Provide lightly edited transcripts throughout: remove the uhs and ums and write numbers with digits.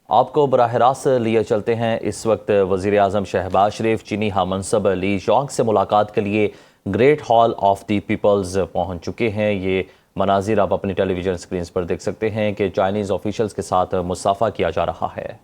आपको बराह रास्त लिए चलते हैं। इस वक्त वज़ीर आज़म शहबाज शरीफ चीनी हमनसब ली जॉन्ग से मुलाकात के लिए Great Hall of the People's पहुंच चुके हैं। ये मनाजिर आप अपनी टेलीविज़न स्क्रीन पर देख सकते हैं कि चाइनीज़ ऑफिशल्स के साथ मुसाफा किया जा रहा है।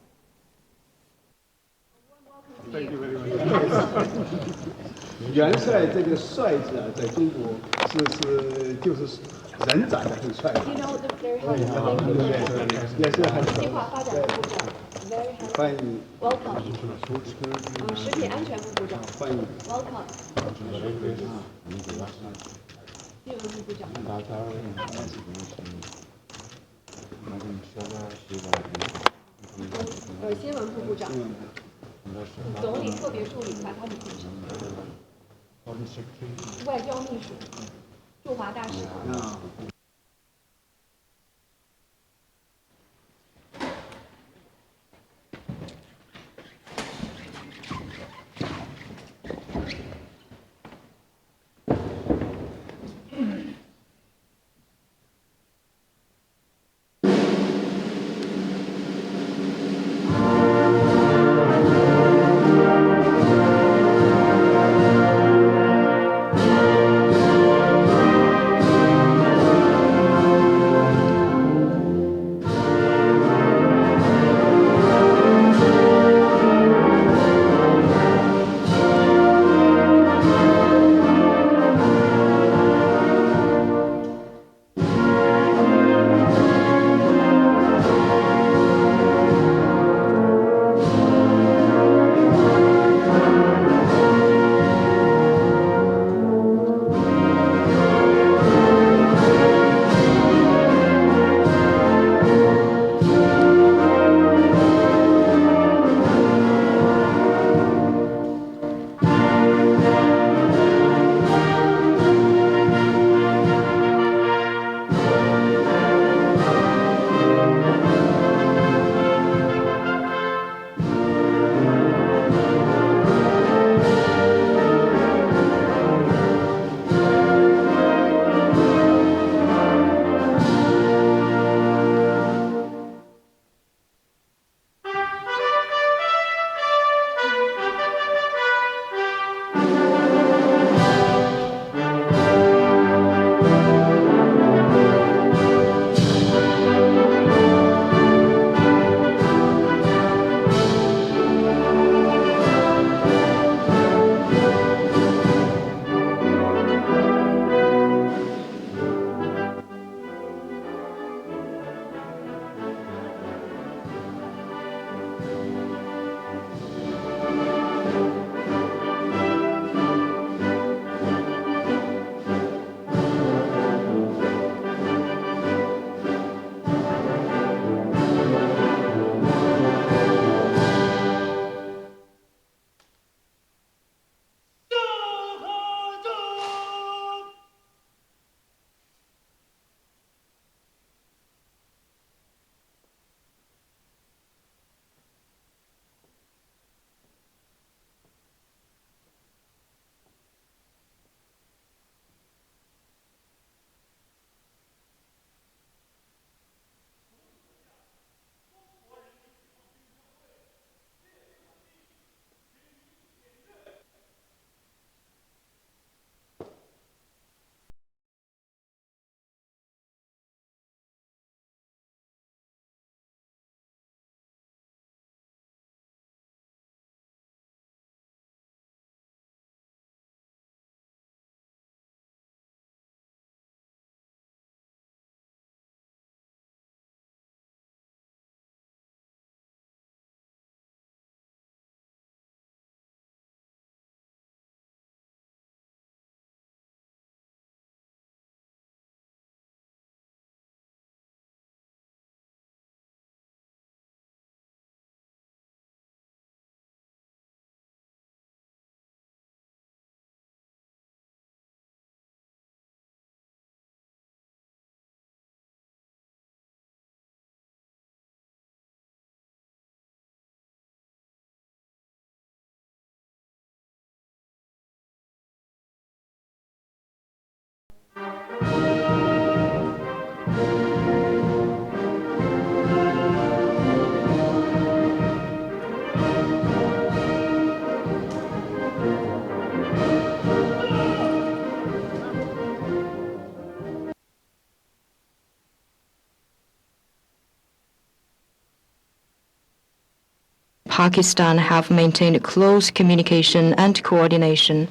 Pakistan have maintained close communication and coordination,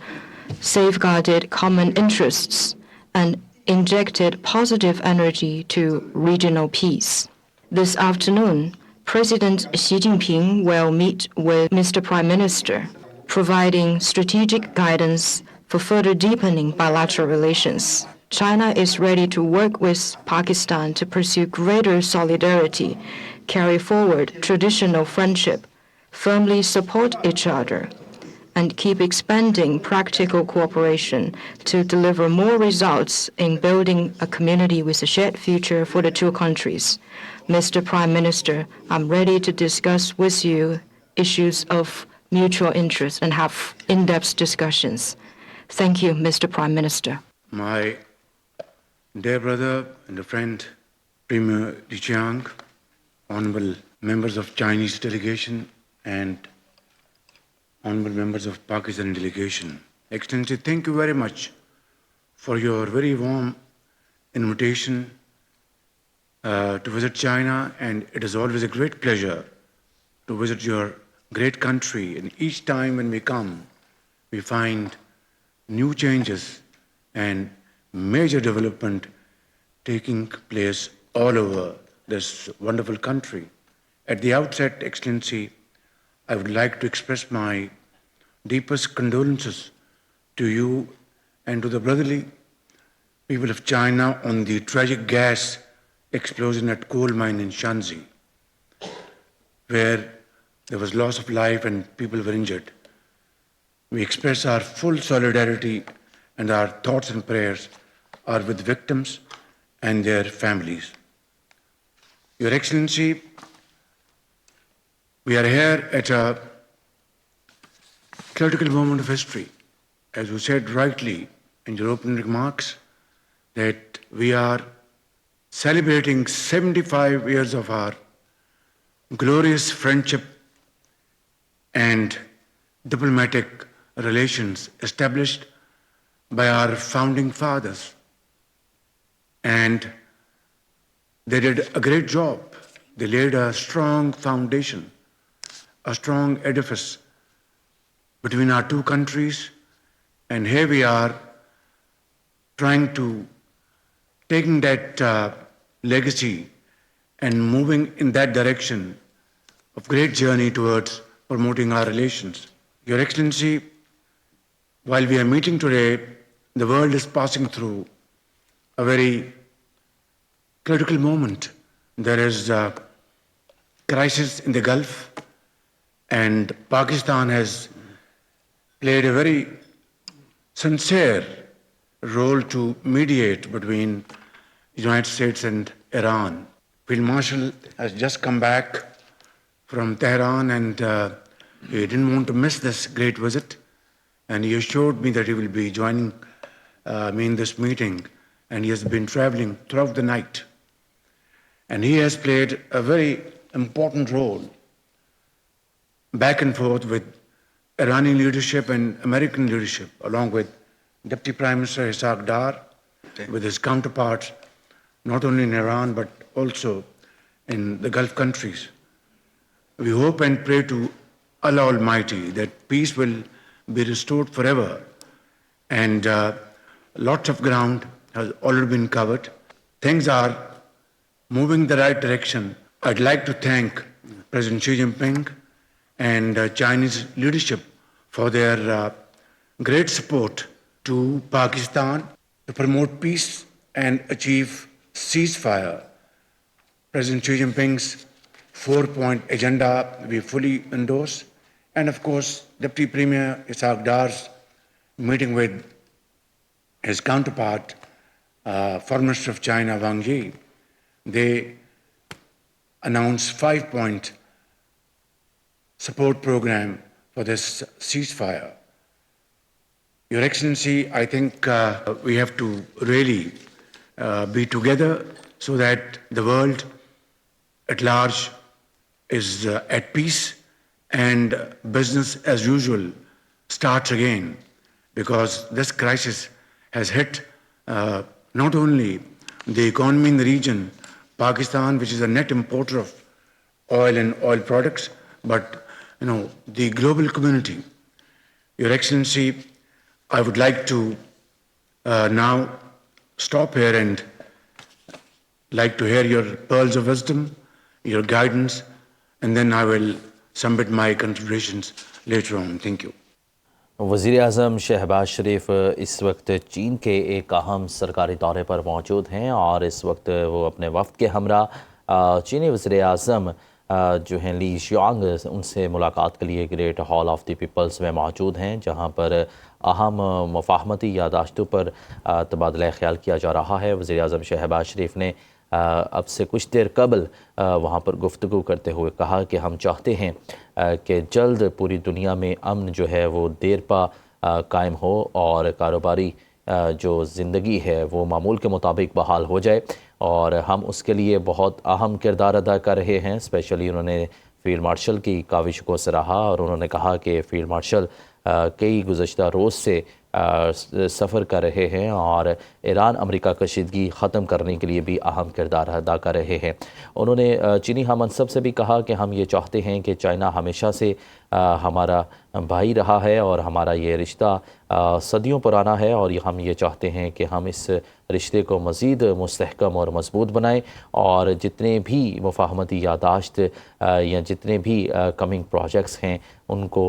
safeguarded common interests, and injected positive energy to regional peace. This afternoon, President Xi Jinping will meet with Mr. Prime Minister, providing strategic guidance for further deepening bilateral relations. China is ready to work with Pakistan to pursue greater solidarity, carry forward traditional friendship, firmly support each other, and keep expanding practical cooperation to deliver more results in building a community with a shared future for the two countries. Mr. Prime Minister, I'm ready to discuss with you issues of mutual interest and have in-depth discussions. Thank you, Mr. Prime Minister. My dear brother and friend, Premier Li Qiang, honorable members of Chinese delegation and honorable members of Pakistan delegation. Excellency, thank you very much for your very warm invitation to visit China, and it is always a great pleasure to visit your great country. And each time when we come, we find new changes and major development taking place all over this wonderful country. At the outset, Excellency, I would like to express my deepest condolences to you and to the brotherly people of China on the tragic gas explosion at coal mine in Shanxi, where there was loss of life and people were injured. We express our full solidarity, and our thoughts and prayers are with victims and their families. Your Excellency, we are here at a critical moment of history. As you said rightly in your opening remarks, that we are celebrating 75 years of our glorious friendship and diplomatic relations established by our founding fathers. And they did a great job. They laid a strong foundation, a strong edifice between our two countries. And here we are trying to taking that legacy and moving in that direction of great journey towards promoting our relations. Your Excellency, while we are meeting today, the world is passing through a very critical moment. There is a crisis in the Gulf, and Pakistan has played a very sincere role to mediate between the United States and Iran. Field Marshal has just come back from Tehran, and he didn't want to miss this great visit, and he assured me that he will be joining me in this meeting, and he has been traveling throughout the night. And he has played a very important role back and forth with Iranian leadership and American leadership, along with Deputy Prime Minister Ishaq Dar, with his counterparts, not only in Iran, but also in the Gulf countries. We hope and pray to Allah Almighty that peace will be restored forever. And lots of ground has already been covered. Things are moving the right direction. I'd like to thank President Xi Jinping and Chinese leadership for their great support to Pakistan to promote peace and achieve ceasefire. President Xi Jinping's 4-point agenda we fully endorse. And of course, Deputy Premier Ishaq Dar's meeting with his counterpart, Foreign Minister of China, Wang Yi, they announced 5-point support program for this ceasefire. Your Excellency, I think we have to really be together so that the world at large is at peace and business as usual starts again, because this crisis has hit not only the economy in the region, Pakistan, which is a net importer of oil and oil products, but the global community. Your Excellency, I would like to now stop here and like to hear your pearls of wisdom, your guidance, and then I will submit my considerations later on. Thank you. वज़ीर आज़म शहबाज शरीफ इस वक्त चीन के एक अहम सरकारी दौरे पर मौजूद हैं और इस वक्त वो अपने वफ़द के हमरा चीनी वज़ीर आज़म जो हैं ली शियांग उनसे मुलाकात के लिए Great Hall of the People's में मौजूद हैं, जहां पर अहम मुफाहमती यादाश्तों पर तबादला ख्याल किया जा रहा है। वज़ीर आज़म शहबाज शरीफ ने अब से कुछ देर कबल वहाँ पर गुफ्तगू करते हुए कहा कि हम चाहते हैं कि जल्द पूरी दुनिया में अमन जो है वो देर पा कायम हो और कारोबारी जो ज़िंदगी है वो मामूल के मुताबिक बहाल हो जाए, और हम उसके लिए बहुत अहम किरदार अदा कर रहे हैं। स्पेशली उन्होंने फ़ील्ड मार्शल की काविश को सराहा और उन्होंने कहा कि फ़ील्ड मार्शल कई गुज़श्ता रोज़ से सफ़र कर रहे हैं और ईरान अमेरिका कशीदगी ख़त्म करने के लिए भी अहम किरदार अदा कर रहे हैं। उन्होंने चीनी हमनसब से भी कहा कि हम ये चाहते हैं कि चाइना हमेशा से हमारा भाई रहा है और हमारा ये रिश्ता सदियों पुराना है, और हम ये चाहते हैं कि हम इस रिश्ते को मज़ीद मुस्तहकम और मजबूत बनाएं और जितने भी मुफाहमती यादाश्त या जितने भी कमिंग प्रोजेक्ट्स हैं उनको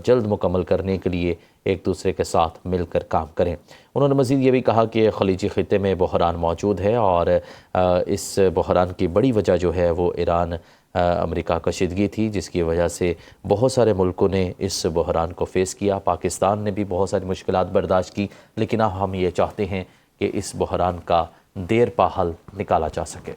जल्द मुकम्मल करने के लिए एक दूसरे के साथ मिलकर काम करें। उन्होंने मज़ीद ये भी कहा कि खलीजी ख़ित्ते में बहरान मौजूद है और इस बहरान की बड़ी वजह जो है वो ईरान अमेरिका कशीदगी थी, जिसकी वजह से बहुत सारे मुल्कों ने इस बहरान को फ़ेस किया। पाकिस्तान ने भी बहुत सारी मुश्किलात बर्दाश्त की, लेकिन अब हम ये चाहते हैं कि इस बहरान का देर पा हल निकाला जा सके।